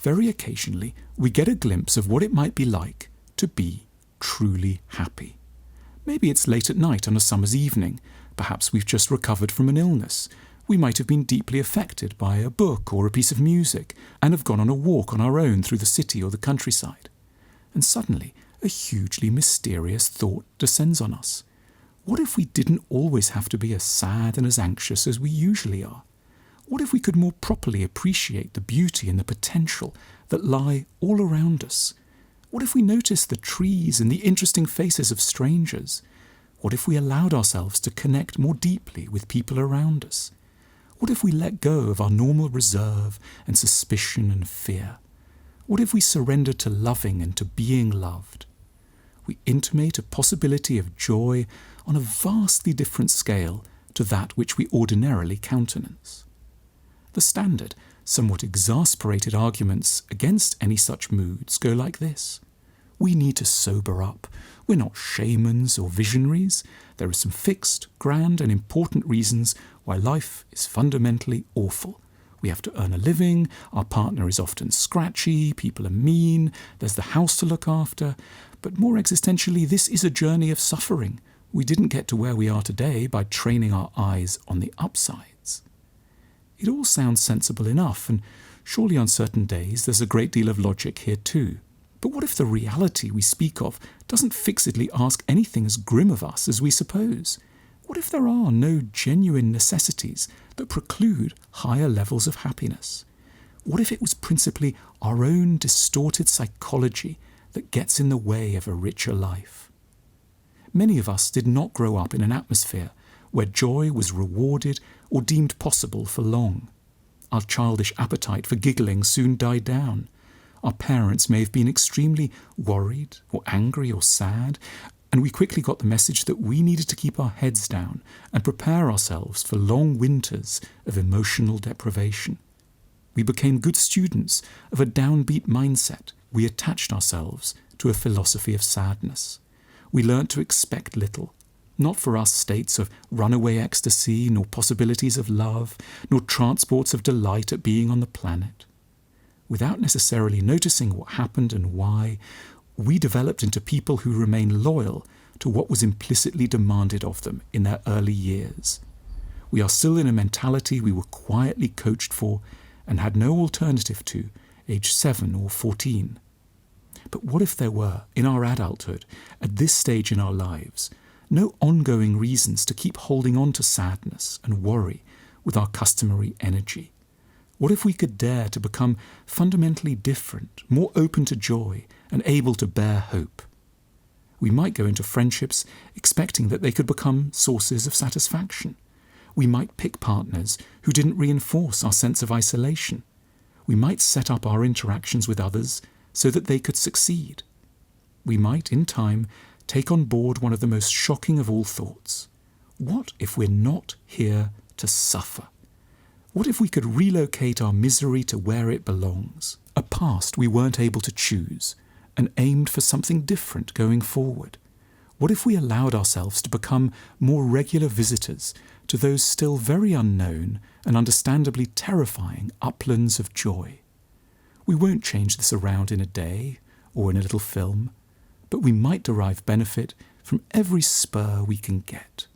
very occasionally we get a glimpse of what it might be like to be truly happy. Maybe it's late at night on a summer's evening. Perhaps we've just recovered from an illness. We might have been deeply affected by a book or a piece of music and have gone on a walk on our own through the city or the countryside. And suddenly, a hugely mysterious thought descends on us. What if we didn't always have to be as sad and as anxious as we usually are? What if we could more properly appreciate the beauty and the potential that lie all around us? What if we noticed the trees and the interesting faces of strangers? What if we allowed ourselves to connect more deeply with people around us? What if we let go of our normal reserve and suspicion and fear? What if we surrendered to loving and to being loved? We intimate a possibility of joy on a vastly different scale to that which we ordinarily countenance. The standard, somewhat exasperated arguments against any such moods go like this. We need to sober up. We're not shamans or visionaries. There are some fixed, grand and important reasons why life is fundamentally awful. We have to earn a living, our partner is often scratchy, people are mean, there's the house to look after. But more existentially, this is a journey of suffering. We didn't get to where we are today by training our eyes on the upsides. It all sounds sensible enough, and surely on certain days there's a great deal of logic here too. But what if the reality we speak of doesn't fixedly ask anything as grim of us as we suppose? What if there are no genuine necessities that preclude higher levels of happiness? What if it was principally our own distorted psychology that gets in the way of a richer life? Many of us did not grow up in an atmosphere where joy was rewarded or deemed possible for long. Our childish appetite for giggling soon died down. Our parents may have been extremely worried or angry or sad, and we quickly got the message that we needed to keep our heads down and prepare ourselves for long winters of emotional deprivation. We became good students of a downbeat mindset. We attached ourselves to a philosophy of sadness. We learnt to expect little, not for us states of runaway ecstasy, nor possibilities of love, nor transports of delight at being on the planet. Without necessarily noticing what happened and why, we developed into people who remain loyal to what was implicitly demanded of them in their early years. We are still in a mentality we were quietly coached for and had no alternative to, age 7 or 14. But what if there were, in our adulthood, at this stage in our lives, no ongoing reasons to keep holding on to sadness and worry with our customary energy? What if we could dare to become fundamentally different, more open to joy and able to bear hope? We might go into friendships expecting that they could become sources of satisfaction. We might pick partners who didn't reinforce our sense of isolation. We might set up our interactions with others so that they could succeed. We might, in time, take on board one of the most shocking of all thoughts. What if we're not here to suffer? What if we could relocate our misery to where it belongs, a past we weren't able to choose, and aimed for something different going forward? What if we allowed ourselves to become more regular visitors to those still very unknown and understandably terrifying uplands of joy? We won't change this around in a day or in a little film, but we might derive benefit from every spur we can get.